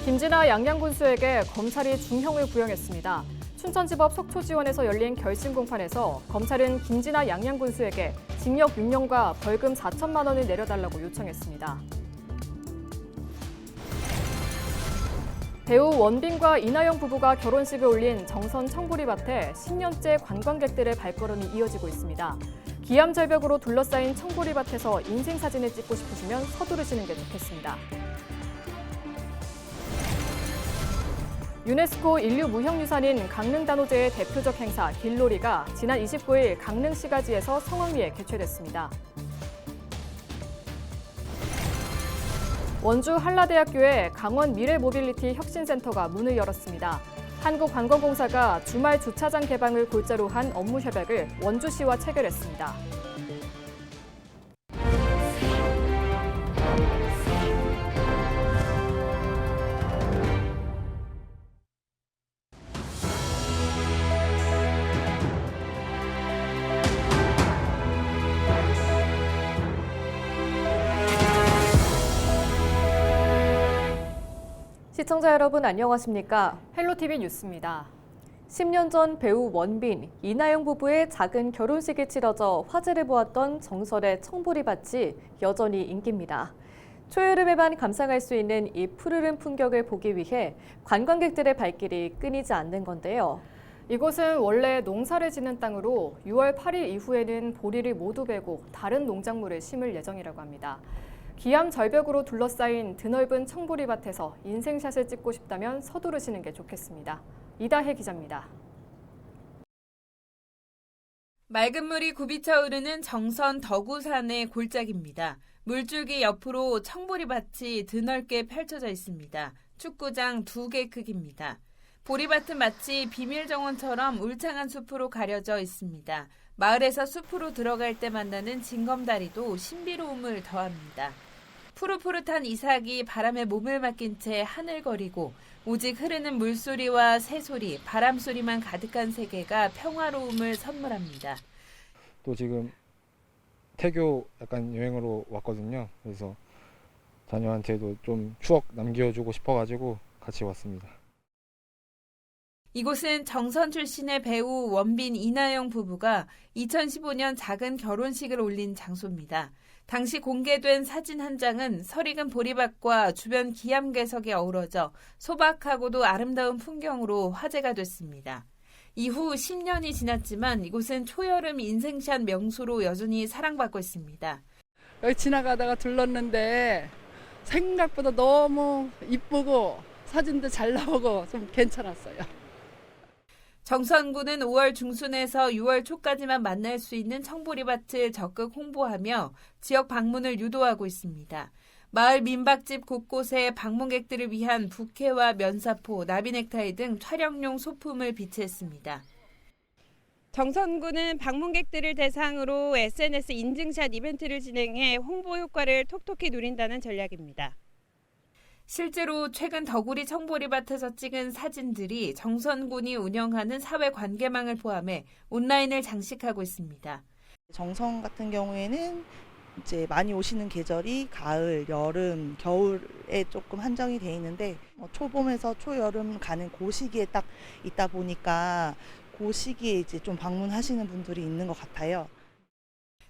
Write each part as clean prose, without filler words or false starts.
김진아 양양군수에게 검찰이 중형을 구형했습니다. 춘천지법 속초지원에서 열린 결심 공판에서 검찰은 김진아 양양군수에게 징역 6년과 벌금 4천만 원을 내려달라고 요청했습니다. 배우 원빈과 이나영 부부가 결혼식을 올린 정선 청보리밭에 10년째 관광객들의 발걸음이 이어지고 있습니다. 기암절벽으로 둘러싸인 청보리밭에서 인생사진을 찍고 싶으시면 서두르시는 게 좋겠습니다. 유네스코 인류무형유산인 강릉단오제의 대표적 행사 길놀이가 지난 29일 강릉시가지에서 성황리에 개최됐습니다. 원주 한라대학교의 강원 미래모빌리티 혁신센터가 문을 열었습니다. 한국관광공사가 주말 주차장 개방을 골자로 한 업무 협약을 원주시와 체결했습니다. 시청자 여러분 안녕하십니까? 헬로티비 뉴스입니다. 10년 전 배우 원빈, 이나영 부부의 작은 결혼식이 치러져 화제를 보았던 정선의 청보리밭이 여전히 인기입니다. 초여름에만 감상할 수 있는 이 푸르른 풍경을 보기 위해 관광객들의 발길이 끊이지 않는 건데요. 이곳은 원래 농사를 짓는 땅으로 6월 8일 이후에는 보리를 모두 베고 다른 농작물을 심을 예정이라고 합니다. 기암 절벽으로 둘러싸인 드넓은 청보리밭에서 인생샷을 찍고 싶다면 서두르시는 게 좋겠습니다. 이다혜 기자입니다. 맑은 물이 굽이차 오르는 정선 덕우산의 골짜기입니다. 물줄기 옆으로 청보리밭이 드넓게 펼쳐져 있습니다. 축구장 2개 크기입니다. 보리밭은 마치 비밀 정원처럼 울창한 숲으로 가려져 있습니다. 마을에서 숲으로 들어갈 때 만나는 징검다리도 신비로움을 더합니다. 푸릇푸릇한 이삭이 바람에 몸을 맡긴 채 하늘거리고 오직 흐르는 물소리와 새소리, 바람소리만 가득한 세계가 평화로움을 선물합니다. 또 지금 태교 약간 여행으로 왔거든요. 그래서 자녀한테도 좀 추억 남겨주고 싶어가지고 같이 왔습니다. 이곳은 정선 출신의 배우 원빈, 이나영 부부가 2015년 작은 결혼식을 올린 장소입니다. 당시 공개된 사진 한 장은 설익은 보리밭과 주변 기암괴석이 어우러져 소박하고도 아름다운 풍경으로 화제가 됐습니다. 이후 10년이 지났지만 이곳은 초여름 인생샷 명소로 여전히 사랑받고 있습니다. 여기 지나가다가 들렀는데 생각보다 너무 이쁘고 사진도 잘 나오고 좀 괜찮았어요. 정선군은 5월 중순에서 6월 초까지만 만날 수 있는 청보리밭을 적극 홍보하며 지역 방문을 유도하고 있습니다. 마을 민박집 곳곳에 방문객들을 위한 부케와 면사포, 나비넥타이 등 촬영용 소품을 비치했습니다. 정선군은 방문객들을 대상으로 SNS 인증샷 이벤트를 진행해 홍보 효과를 톡톡히 누린다는 전략입니다. 실제로 최근 덕우리 청보리밭에서 찍은 사진들이 정선군이 운영하는 사회관계망을 포함해 온라인을 장식하고 있습니다. 정선 같은 경우에는 이제 많이 오시는 계절이 가을, 여름, 겨울에 조금 한정이 돼 있는데 초봄에서 초여름 가는 그 시기에 딱 있다 보니까 그 시기에 이제 좀 방문하시는 분들이 있는 것 같아요.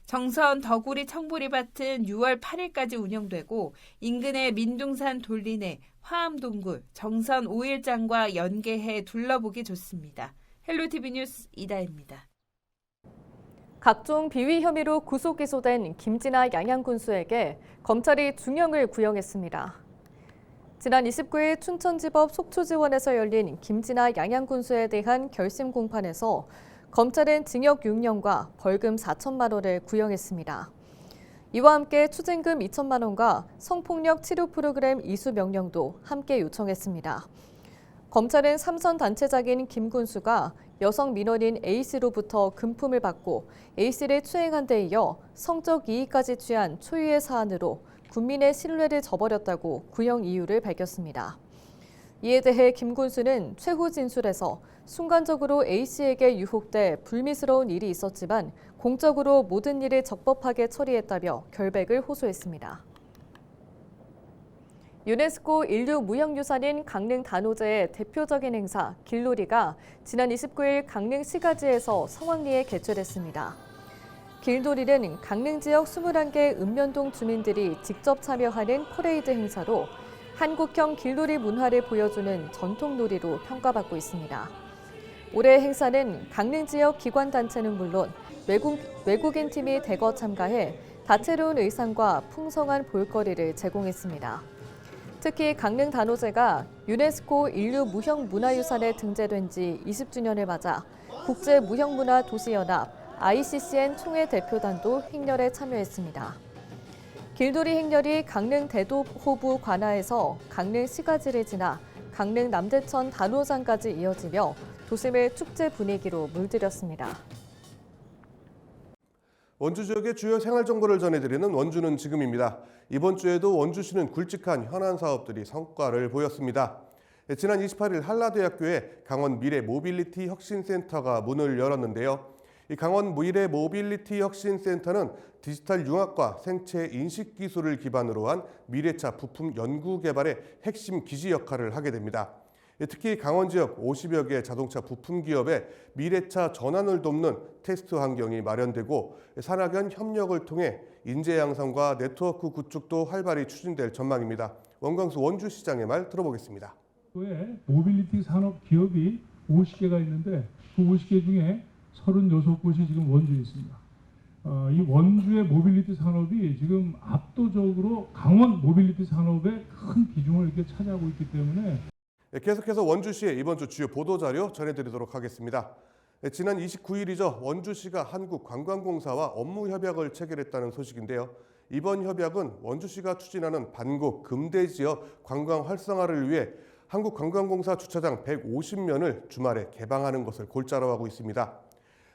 정선 덕우리 청보리밭은 6월 8일까지 운영되고 인근의 민둥산 돌리내, 화암동굴, 정선 5일장과 연계해 둘러보기 좋습니다. 헬로티비 뉴스 이다혜입니다. 각종 비위 혐의로 구속 기소된 김진아 양양군수에게 검찰이 중형을 구형했습니다. 지난 29일 춘천지법 속초지원에서 열린 김진아 양양군수에 대한 결심 공판에서 검찰은 징역 6년과 벌금 4천만 원을 구형했습니다. 이와 함께 추징금 2천만 원과 성폭력 치료 프로그램 이수 명령도 함께 요청했습니다. 검찰은 삼선 단체장인 김 군수가 여성 민원인 A씨로부터 금품을 받고 A씨를 추행한 데 이어 성적 이익까지 취한 초유의 사안으로 국민의 신뢰를 저버렸다고 구형 이유를 밝혔습니다. 이에 대해 김 군수는 최후 진술에서 순간적으로 A씨에게 유혹돼 불미스러운 일이 있었지만 공적으로 모든 일을 적법하게 처리했다며 결백을 호소했습니다. 유네스코 인류 무형유산인 강릉 단오제의 대표적인 행사 길놀이가 지난 29일 강릉 시가지에서 성황리에 개최됐습니다. 길놀이는 강릉 지역 21개 읍면동 주민들이 직접 참여하는 퍼레이드 행사로 한국형 길놀이 문화를 보여주는 전통놀이로 평가받고 있습니다. 올해 행사는 강릉 지역 기관단체는 물론 외국인 팀이 대거 참가해 다채로운 의상과 풍성한 볼거리를 제공했습니다. 특히 강릉 단오제가 유네스코 인류 무형문화유산에 등재된 지 20주년을 맞아 국제무형문화도시연합 ICCN 총회 대표단도 행렬에 참여했습니다. 길놀이 행렬이 강릉 대도호부 관아에서 강릉 시가지를 지나 강릉 남대천 단오장까지 이어지며 도심을 축제 분위기로 물들였습니다. 원주 지역의 주요 생활 정보를 전해드리는 원주는 지금입니다. 이번 주에도 원주시는 굵직한 현안 사업들이 성과를 보였습니다. 지난 28일 한라대학교에 강원 미래 모빌리티 혁신센터가 문을 열었는데요. 이 강원 미래 모빌리티 혁신센터는 디지털 융합과 생체 인식 기술을 기반으로 한 미래차 부품 연구 개발의 핵심 기지 역할을 하게 됩니다. 특히 강원 지역 50여 개 자동차 부품 기업의 미래차 전환을 돕는 테스트 환경이 마련되고 산학연 협력을 통해 인재 양성과 네트워크 구축도 활발히 추진될 전망입니다. 원광수 원주시장의 말 들어보겠습니다. 모빌리티 산업 기업이 50개가 있는데 그 50개 중에 36곳이 지금 원주에 있습니다. 이 원주의 모빌리티 산업이 지금 압도적으로 강원 모빌리티 산업의 큰 비중을 이렇게 차지하고 있기 때문에 계속해서 원주시의 이번 주 주요 보도자료 전해드리도록 하겠습니다. 지난 29일이죠. 원주시가 한국관광공사와 업무협약을 체결했다는 소식인데요. 이번 협약은 원주시가 추진하는 반곡 금대지역 관광 활성화를 위해 한국관광공사 주차장 150면을 주말에 개방하는 것을 골자로 하고 있습니다.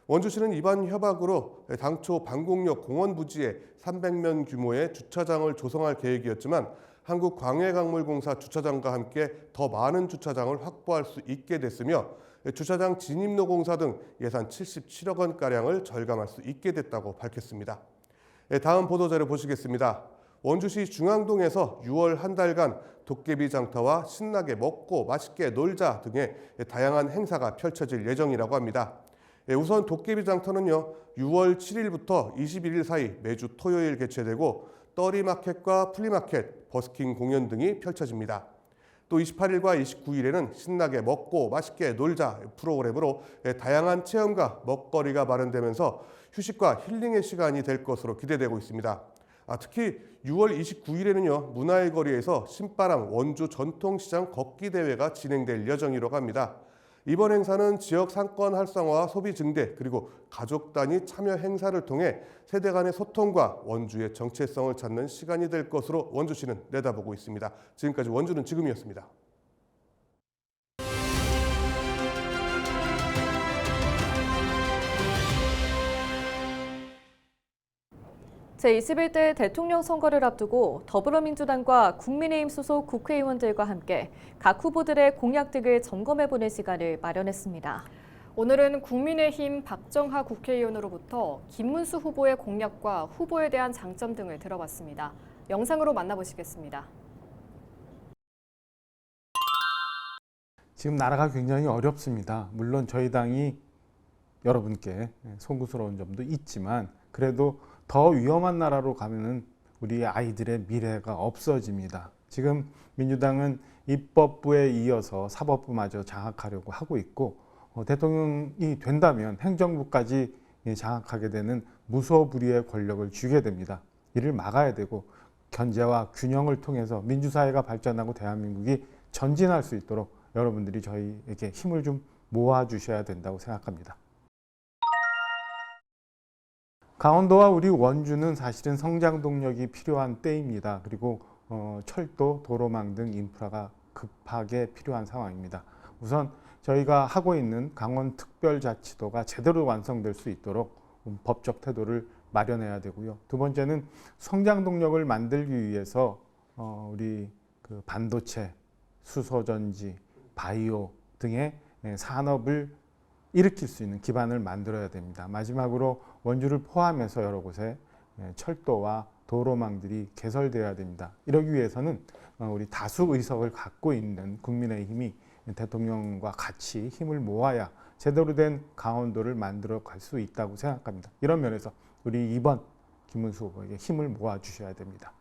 원주시는 이번 협약으로 당초 반곡역 공원 부지에 300면 규모의 주차장을 조성할 계획이었지만 한국광해광물공사 주차장과 함께 더 많은 주차장을 확보할 수 있게 됐으며 주차장 진입로 공사 등 예산 77억 원가량을 절감할 수 있게 됐다고 밝혔습니다. 다음 보도자료 보시겠습니다. 원주시 중앙동에서 6월 한 달간 도깨비 장터와 신나게 먹고 맛있게 놀자 등의 다양한 행사가 펼쳐질 예정이라고 합니다. 우선 도깨비 장터는요, 6월 7일부터 21일 사이 매주 토요일 개최되고 떠리마켓과 플리마켓, 버스킹 공연 등이 펼쳐집니다. 또 28일과 29일에는 신나게 먹고 맛있게 놀자 프로그램으로 다양한 체험과 먹거리가 마련되면서 휴식과 힐링의 시간이 될 것으로 기대되고 있습니다. 특히 6월 29일에는요, 문화의 거리에서 신바람 원주 전통시장 걷기 대회가 진행될 예정이라고 합니다. 이번 행사는 지역 상권 활성화와 소비 증대 그리고 가족 단위 참여 행사를 통해 세대 간의 소통과 원주의 정체성을 찾는 시간이 될 것으로 원주시는 내다보고 있습니다. 지금까지 원주는 지금이었습니다. 제21대 대통령 선거를 앞두고 더불어민주당과 국민의힘 소속 국회의원들과 함께 각 후보들의 공약 등을 점검해보는 시간을 마련했습니다. 오늘은 국민의힘 박정하 국회의원으로부터 김문수 후보의 공약과 후보에 대한 장점 등을 들어봤습니다. 영상으로 만나보시겠습니다. 지금 나라가 굉장히 어렵습니다. 물론 저희 당이 여러분께 송구스러운 점도 있지만 그래도 더 위험한 나라로 가면은 우리 아이들의 미래가 없어집니다. 지금 민주당은 입법부에 이어서 사법부마저 장악하려고 하고 있고 대통령이 된다면 행정부까지 장악하게 되는 무소불위의 권력을 쥐게 됩니다. 이를 막아야 되고 견제와 균형을 통해서 민주사회가 발전하고 대한민국이 전진할 수 있도록 여러분들이 저희에게 힘을 좀 모아주셔야 된다고 생각합니다. 강원도와 우리 원주는 사실은 성장 동력이 필요한 때입니다. 그리고 철도, 도로망 등 인프라가 급하게 필요한 상황입니다. 우선 저희가 하고 있는 강원특별자치도가 제대로 완성될 수 있도록 법적 태도를 마련해야 되고요. 두 번째는 성장 동력을 만들기 위해서 우리 그 반도체, 수소전지, 바이오 등의 산업을 일으킬 수 있는 기반을 만들어야 됩니다. 마지막으로 원주를 포함해서 여러 곳에 철도와 도로망들이 개설되어야 됩니다. 이러기 위해서는 우리 다수 의석을 갖고 있는 국민의힘이 대통령과 같이 힘을 모아야 제대로 된 강원도를 만들어 갈 수 있다고 생각합니다. 이런 면에서 우리 이번 김문수 후보에게 힘을 모아 주셔야 됩니다.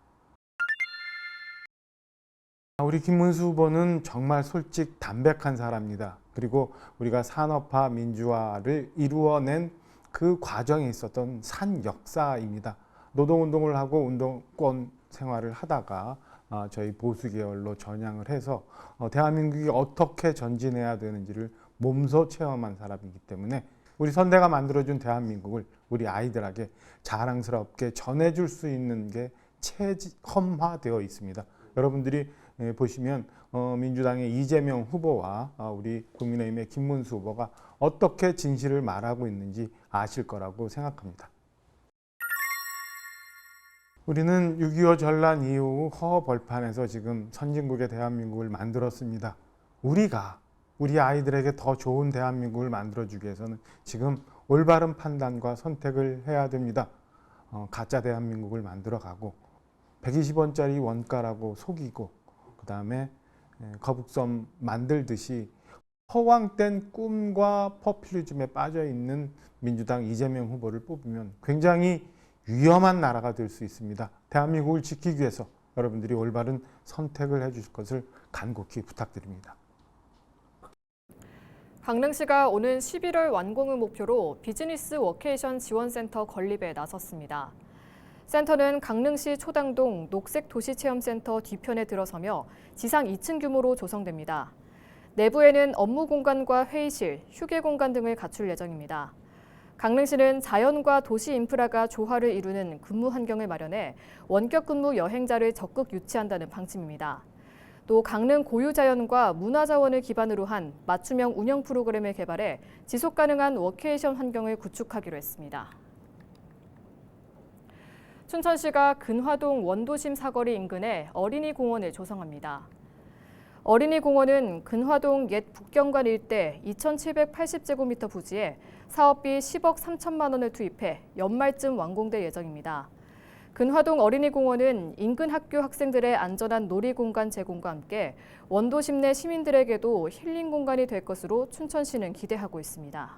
우리 김문수 후보는 정말 솔직 담백한 사람입니다. 그리고 우리가 산업화 민주화를 이루어낸 그 과정에 있었던 산 역사입니다. 노동운동을 하고 운동권 생활을 하다가 저희 보수 계열로 전향을 해서 대한민국이 어떻게 전진해야 되는지를 몸소 체험한 사람이기 때문에 우리 선대가 만들어준 대한민국을 우리 아이들에게 자랑스럽게 전해줄 수 있는 게 체험화되어 있습니다. 여러분들이 보시면 민주당의 이재명 후보와 우리 국민의힘의 김문수 후보가 어떻게 진실을 말하고 있는지 아실 거라고 생각합니다. 우리는 6.25 전란 이후 허허벌판에서 지금 선진국의 대한민국을 만들었습니다. 우리 아이들에게 더 좋은 대한민국을 만들어주기 위해서는 지금 올바른 판단과 선택을 해야 됩니다. 가짜 대한민국을 만들어가고 120원짜리 원가라고 속이고 그 다음에 거북선 만들듯이 허황된 꿈과 포퓰리즘에 빠져있는 민주당 이재명 후보를 뽑으면 굉장히 위험한 나라가 될 수 있습니다. 대한민국을 지키기 위해서 여러분들이 올바른 선택을 해주실 것을 간곡히 부탁드립니다. 강릉시가 오는 11월 완공을 목표로 비즈니스 워케이션 지원센터 건립에 나섰습니다. 센터는 강릉시 초당동 녹색도시체험센터 뒤편에 들어서며 지상 2층 규모로 조성됩니다. 내부에는 업무 공간과 회의실, 휴게 공간 등을 갖출 예정입니다. 강릉시는 자연과 도시 인프라가 조화를 이루는 근무 환경을 마련해 원격 근무 여행자를 적극 유치한다는 방침입니다. 또 강릉 고유자연과 문화자원을 기반으로 한 맞춤형 운영 프로그램을 개발해 지속 가능한 워케이션 환경을 구축하기로 했습니다. 춘천시가 근화동 원도심 사거리 인근에 어린이 공원을 조성합니다. 어린이 공원은 근화동 옛 북경관 일대 2,780제곱미터 부지에 사업비 10억 3천만 원을 투입해 연말쯤 완공될 예정입니다. 근화동 어린이공원은 인근 학교 학생들의 안전한 놀이공간 제공과 함께 원도심 내 시민들에게도 힐링 공간이 될 것으로 춘천시는 기대하고 있습니다.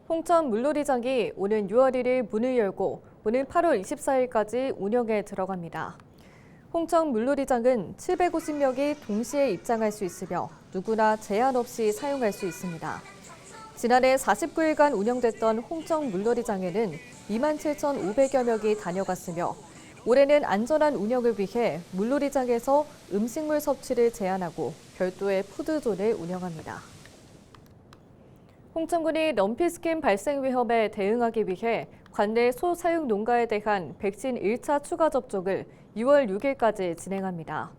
홍천 물놀이장이 오는 6월 1일 문을 열고 오는 8월 24일까지 운영에 들어갑니다. 홍천 물놀이장은 750명이 동시에 입장할 수 있으며 누구나 제한 없이 사용할 수 있습니다. 지난해 49일간 운영됐던 홍천 물놀이장에는 27,500여 명이 다녀갔으며 올해는 안전한 운영을 위해 물놀이장에서 음식물 섭취를 제한하고 별도의 푸드존을 운영합니다. 홍천군이 럼피스킨 발생 위험에 대응하기 위해 관내 소 사육 농가에 대한 백신 1차 추가 접종을 6월 6일까지 진행합니다.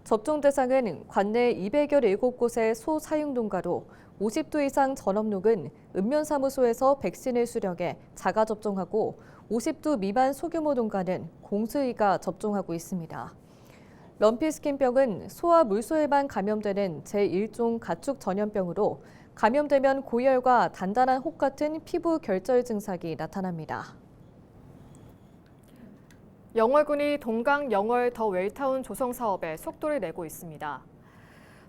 접종 대상은 관내 217곳의 소 사육 농가로 50도 이상 전업농은 읍면사무소에서 백신을 수령해 자가 접종하고 50도 미만 소규모 농가는 공수위가 접종하고 있습니다. 럼피스킨병은 소와 물소에만 감염되는 제1종 가축 전염병으로 감염되면 고열과 단단한 혹 같은 피부 결절 증상이 나타납니다. 영월군이 동강 영월 더 웰타운 조성 사업에 속도를 내고 있습니다.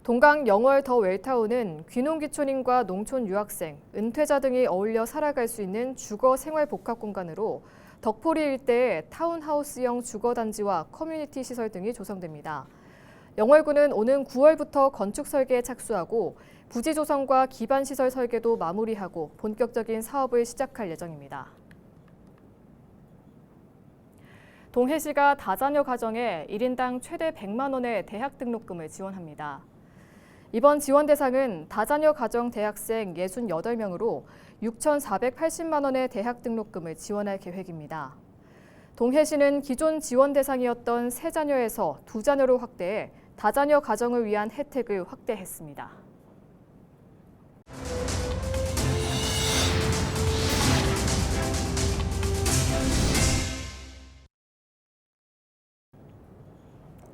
동강 영월 더 웰타운은 귀농귀촌인과 농촌 유학생, 은퇴자 등이 어울려 살아갈 수 있는 주거 생활 복합 공간으로 덕포리 일대에 타운하우스형 주거단지와 커뮤니티 시설 등이 조성됩니다. 영월군은 오는 9월부터 건축 설계에 착수하고 부지 조성과 기반 시설 설계도 마무리하고 본격적인 사업을 시작할 예정입니다. 동해시가 다자녀 가정에 1인당 최대 100만 원의 대학 등록금을 지원합니다. 이번 지원 대상은 다자녀 가정 대학생 68명으로 6,480만 원의 대학 등록금을 지원할 계획입니다. 동해시는 기존 지원 대상이었던 3자녀에서 2자녀로 확대해 다자녀 가정을 위한 혜택을 확대했습니다.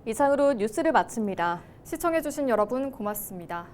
이상으로 뉴스를 마칩니다. 시청해주신 여러분 고맙습니다.